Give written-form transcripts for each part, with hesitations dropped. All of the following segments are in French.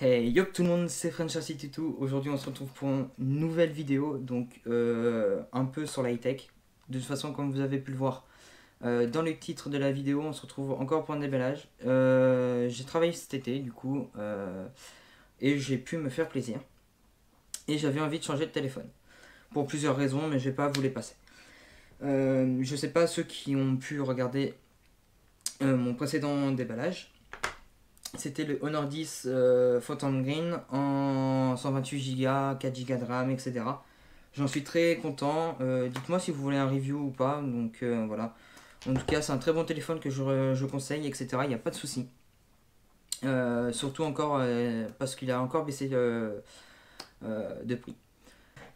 Hey yo tout le monde, c'est FrenchRC22. Aujourd'hui on se retrouve pour une nouvelle vidéo, donc un peu sur la high-tech. De toute façon, comme vous avez pu le voir dans le titre de la vidéo, on se retrouve encore pour un déballage. J'ai travaillé cet été du coup et j'ai pu me faire plaisir. Et j'avais envie de changer de téléphone. Pour plusieurs raisons, mais je vais pas vous les passer. Je sais pas ceux qui ont pu regarder mon précédent déballage. C'était le Honor 10 Photon Green en 128 Go, 4 Go de RAM, etc. J'en suis très content. Dites-moi si vous voulez un review ou pas. Donc voilà. En tout cas, c'est un très bon téléphone que je conseille, etc. Il n'y a pas de souci. Surtout encore parce qu'il a encore baissé de prix.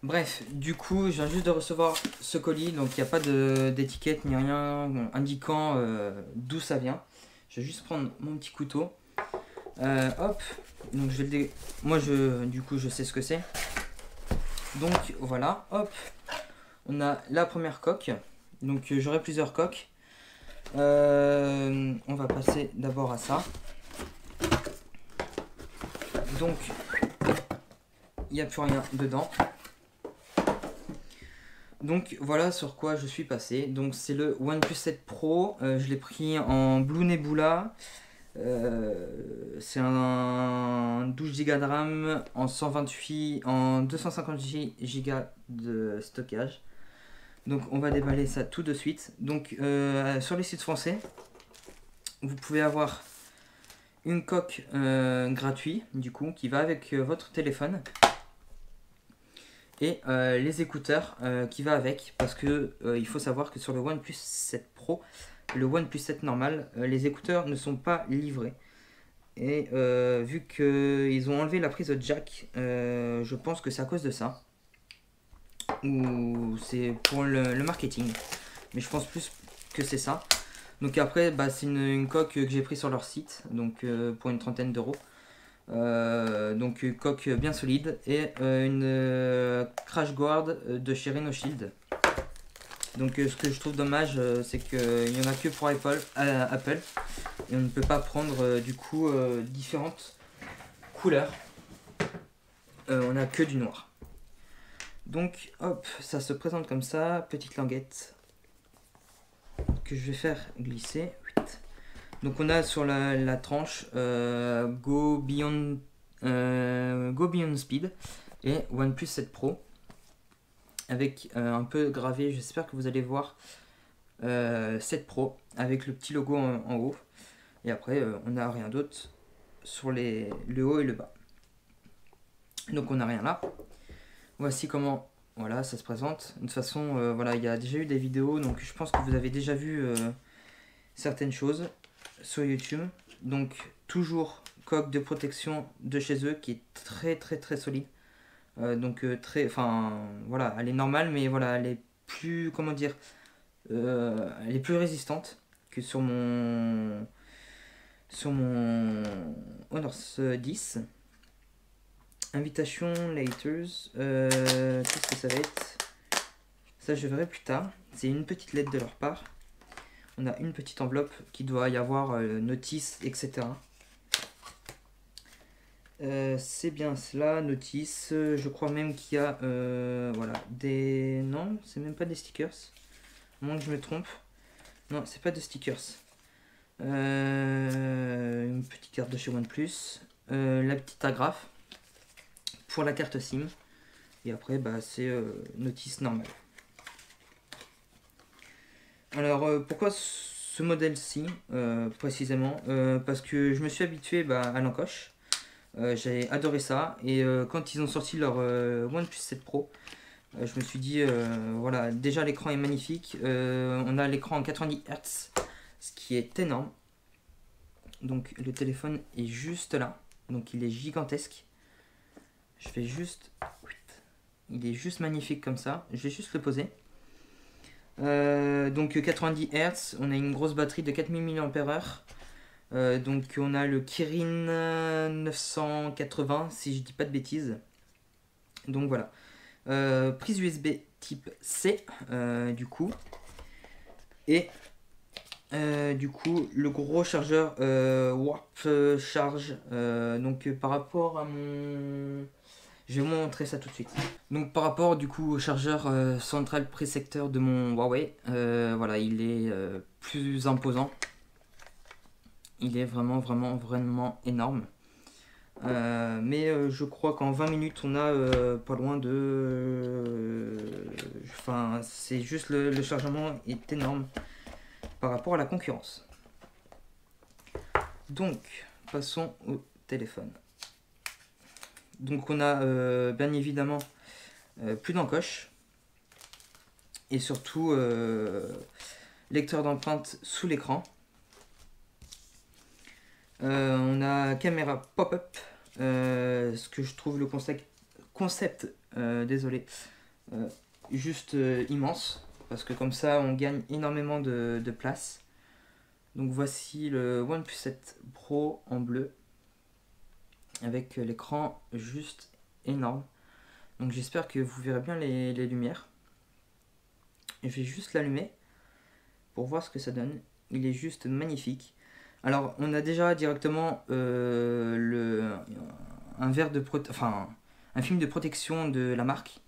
Bref, du coup, je viens juste de recevoir ce colis. Donc il n'y a pas d'étiquette ni rien indiquant d'où ça vient. Je vais juste prendre mon petit couteau. Hop, donc je vais moi du coup je sais ce que c'est. Donc voilà, hop, on a la première coque. Donc j'aurai plusieurs coques. On va passer d'abord à ça. Donc il n'y a plus rien dedans. Donc voilà sur quoi je suis passé. Donc c'est le OnePlus 7 Pro. Je l'ai pris en Blue Nebula. C'est un 12 Go de RAM en 250 Go de stockage. Donc on va déballer ça tout de suite. Donc sur les sites français, vous pouvez avoir une coque gratuite du coup qui va avec votre téléphone et les écouteurs qui va avec, parce que il faut savoir que sur le OnePlus 7 Pro, le OnePlus 7 normal, les écouteurs ne sont pas livrés. Et vu qu'ils ont enlevé la prise de jack, je pense que c'est à cause de ça. Ou c'est pour le marketing. Mais je pense plus que c'est ça. Donc après, c'est une coque que j'ai pris sur leur site, donc pour une trentaine d'euros. Donc une coque bien solide et une crash guard de chez Reno Shield. Donc ce que je trouve dommage, c'est qu'il n'y en a que pour Apple et on ne peut pas prendre du coup différentes couleurs. On n'a que du noir. Donc hop, ça se présente comme ça, petite languette que je vais faire glisser. Donc on a sur la tranche Go Beyond Speed et OnePlus 7 Pro avec un peu gravé, j'espère que vous allez voir 7 Pro avec le petit logo en haut. Et après on n'a rien d'autre sur le haut et le bas. Donc on n'a rien là. Voici comment voilà, ça se présente. De toute façon, voilà, il y a déjà eu des vidéos, donc je pense que vous avez déjà vu certaines choses sur YouTube. Donc toujours coque de protection de chez eux qui est très très très solide. Donc voilà, elle est normale, mais voilà, elle est plus, comment dire, elle est plus résistante que sur mon Honor 10. Invitation Laters, qu'est-ce que ça va être? Ça je verrai plus tard. C'est une petite lettre de leur part. On a une petite enveloppe qui doit y avoir notice, etc. C'est bien cela, notice. Je crois même qu'il y a voilà, des... Non, c'est même pas des stickers. À moins que je me trompe. Non, c'est pas de stickers. Une petite carte de chez OnePlus. La petite agrafe pour la carte SIM. Et après, c'est notice normale. Alors, pourquoi ce modèle-ci, précisément parce que je me suis habitué à l'encoche. J'ai adoré ça. Et quand ils ont sorti leur OnePlus 7 Pro, je me suis dit, voilà, déjà l'écran est magnifique. On a l'écran en 90 Hz, ce qui est énorme. Donc le téléphone est juste là. Donc il est gigantesque. Je vais juste... Il est juste magnifique comme ça. Je vais juste le poser. Donc 90 Hz, on a une grosse batterie de 4000 mAh. Donc on a le Kirin 980 si je dis pas de bêtises. Donc voilà. Prise USB type C du coup. Et Du coup, le gros chargeur Warp Charge. Donc par rapport à mon... Je vais vous montrer ça tout de suite. Donc par rapport du coup au chargeur central pré-secteur de mon Huawei, voilà, il est plus imposant. Il est vraiment énorme. Mais je crois qu'en 20 minutes on a pas loin de... Enfin, c'est juste le chargement est énorme par rapport à la concurrence. Donc, passons au téléphone. Donc on a bien évidemment plus d'encoche. Et surtout lecteur d'empreintes sous l'écran. On a caméra pop-up. Ce que je trouve le concept désolé, juste immense. Parce que comme ça on gagne énormément de place. Donc voici le OnePlus 7 Pro en bleu. Avec l'écran juste énorme. Donc j'espère que vous verrez bien les lumières. Je vais juste l'allumer pour voir ce que ça donne. Il est juste magnifique. Alors on a déjà directement un film de protection de la marque.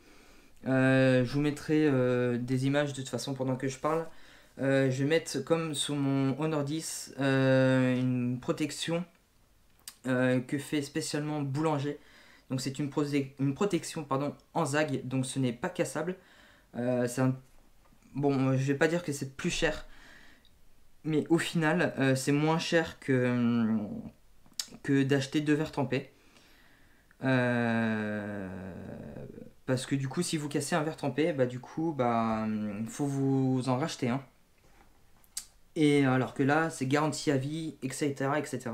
Je vous mettrai des images de toute façon pendant que je parle. Je vais mettre comme sur mon Honor 10 une protection que fait spécialement Boulanger. Donc c'est une protection pardon, en ZAG, donc ce n'est pas cassable. Bon, je vais pas dire que c'est plus cher, mais au final c'est moins cher que d'acheter deux verres trempés. Parce que du coup si vous cassez un verre trempé, bah du coup faut vous en racheter un. Et alors que là c'est garantie à vie, etc. etc.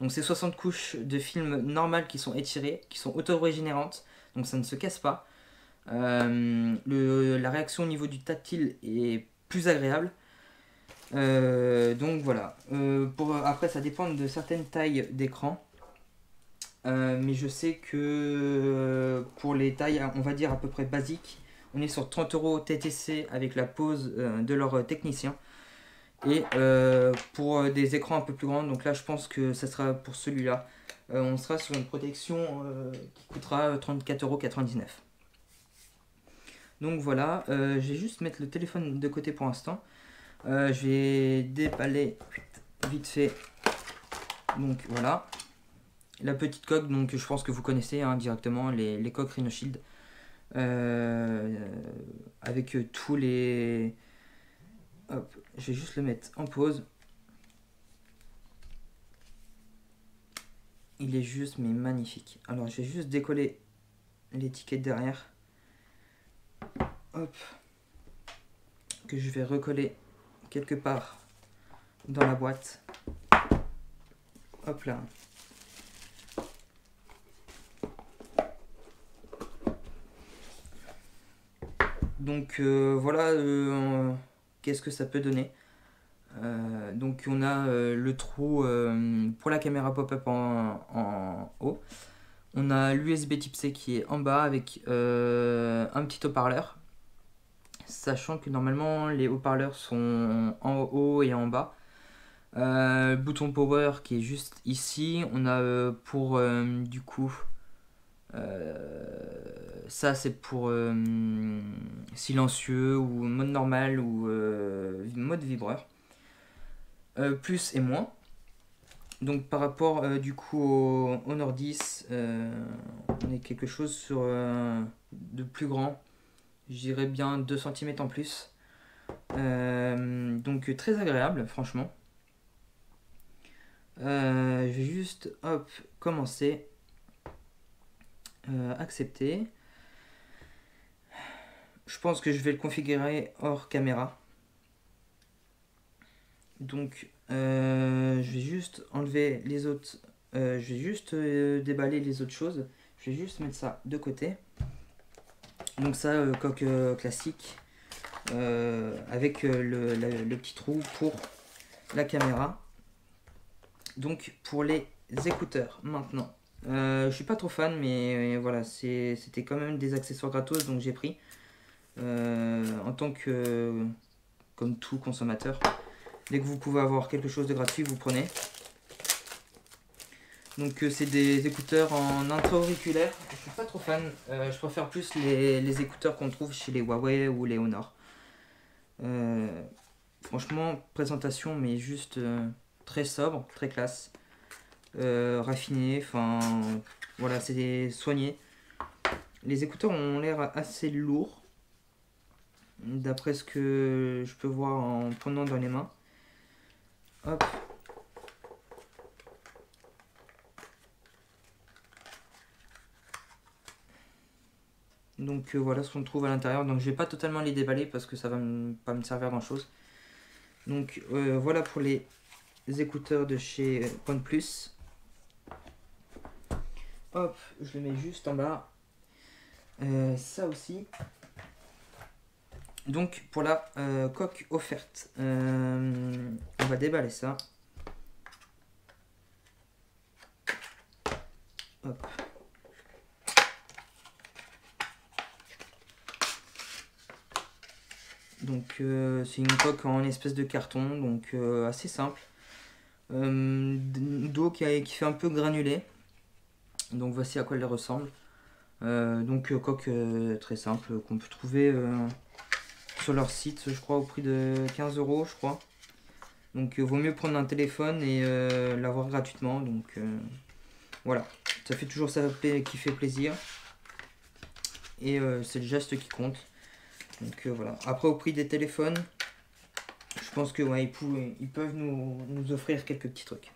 Donc c'est 60 couches de film normales qui sont étirées, qui sont auto-régénérantes, donc ça ne se casse pas. La réaction au niveau du tactile est plus agréable. Donc voilà. Après ça dépend de certaines tailles d'écran. Mais je sais que pour les tailles, on va dire à peu près basiques, on est sur 30 € TTC avec la pause de leur technicien. Et pour des écrans un peu plus grands, donc là je pense que ça sera pour celui-là, on sera sur une protection qui coûtera 34,99 €. Donc voilà, je vais juste mettre le téléphone de côté pour l'instant. Je vais déballer vite fait. Donc voilà. La petite coque, donc je pense que vous connaissez hein, directement les coques Rhino Shield. Avec tous les... Hop, je vais juste le mettre en pause. Il est juste mais magnifique. Alors je vais juste décoller l'étiquette derrière. Hop. Que je vais recoller quelque part dans la boîte. Hop là. Donc voilà qu'est-ce que ça peut donner. Donc on a le trou pour la caméra pop-up en haut. On a l'USB type C qui est en bas avec un petit haut-parleur. Sachant que normalement les haut-parleurs sont en haut et en bas. Bouton power qui est juste ici. On a pour du coup ça c'est pour silencieux ou mode normal ou mode vibreur. Plus et moins. Donc par rapport du coup au Honor 10, on est quelque chose sur de plus grand. Je dirais bien 2 cm en plus. Donc très agréable franchement. Je vais juste hop commencer. Accepter. Je pense que je vais le configurer hors caméra. Donc je vais juste enlever les autres. Je vais juste déballer les autres choses. Je vais juste mettre ça de côté. Donc ça, coque classique. Avec le petit trou pour la caméra. Donc pour les écouteurs maintenant. Je suis pas trop fan, mais voilà, c'était quand même des accessoires gratos, donc j'ai pris en tant que comme tout consommateur. Dès que vous pouvez avoir quelque chose de gratuit, vous prenez. Donc c'est des écouteurs en intra-auriculaire. Je suis pas trop fan. Je préfère plus les écouteurs qu'on trouve chez les Huawei ou les Honor. Franchement, présentation, mais juste très sobre, très classe. Raffiné, enfin voilà, c'est soigné. Les écouteurs ont l'air assez lourds, d'après ce que je peux voir en prenant dans les mains. Hop. Donc voilà ce qu'on trouve à l'intérieur. Donc je vais pas totalement les déballer parce que ça va pas me servir grand chose. Donc voilà pour les écouteurs de chez OnePlus. Hop, je les mets juste en bas. Ça aussi. Donc pour la coque offerte, on va déballer ça. Hop. Donc c'est une coque en espèce de carton, donc assez simple. D'eau qui fait un peu granulé. Donc voici à quoi elle ressemble. Donc coque très simple qu'on peut trouver sur leur site, je crois au prix de 15 €, je crois. Donc vaut mieux prendre un téléphone et l'avoir gratuitement. Donc voilà, ça fait toujours ça qui fait plaisir. Et c'est le geste qui compte. Donc voilà. Après au prix des téléphones, je pense que ouais, ils peuvent nous offrir quelques petits trucs.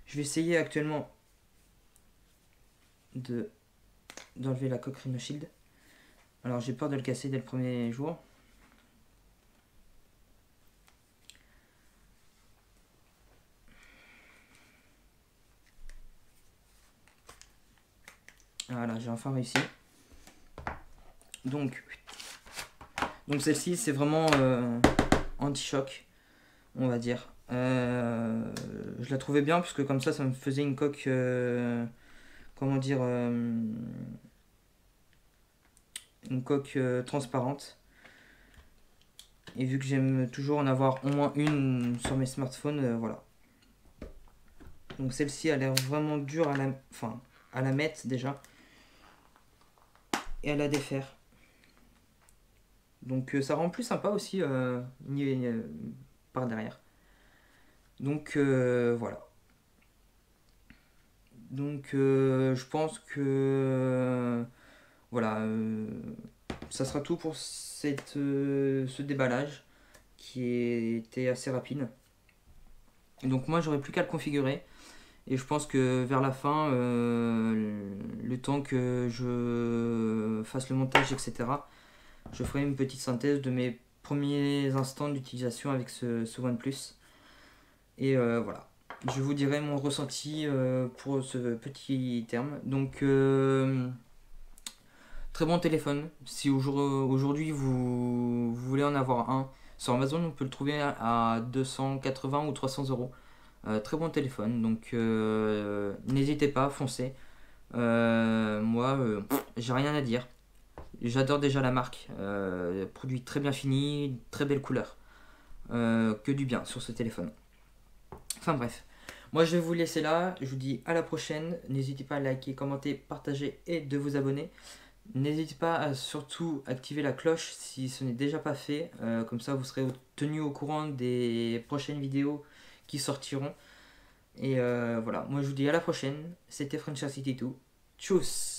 Je vais essayer actuellement d'enlever la coque Rhino Shield. Alors j'ai peur de le casser dès le premier jour. Voilà, j'ai enfin réussi. Donc celle-ci c'est vraiment anti-choc, on va dire. Je la trouvais bien parce que comme ça me faisait une coque, comment dire, une coque transparente. Et vu que j'aime toujours en avoir au moins une sur mes smartphones, voilà. Donc celle-ci a l'air vraiment dure à la mettre déjà et à la défaire. Donc ça rend plus sympa aussi par derrière. Donc voilà. Donc je pense que voilà, ça sera tout pour ce déballage qui était assez rapide. Donc moi j'aurais plus qu'à le configurer. Et je pense que vers la fin, le temps que je fasse le montage, etc., je ferai une petite synthèse de mes premiers instants d'utilisation avec ce OnePlus. Et voilà, je vous dirai mon ressenti pour ce petit terme. Donc, très bon téléphone. Si aujourd'hui vous voulez en avoir un, sur Amazon, on peut le trouver à 280 ou 300 €. Très bon téléphone, donc n'hésitez pas, foncez. Moi, j'ai rien à dire. J'adore déjà la marque. Produit très bien fini, très belle couleur. Que du bien sur ce téléphone. Enfin bref. Moi je vais vous laisser là. Je vous dis à la prochaine. N'hésitez pas à liker, commenter, partager et de vous abonner. N'hésitez pas à surtout activer la cloche si ce n'est déjà pas fait. Comme ça vous serez tenu au courant des prochaines vidéos qui sortiront. Et voilà, moi je vous dis à la prochaine. C'était Friendship City 2. Tchuss!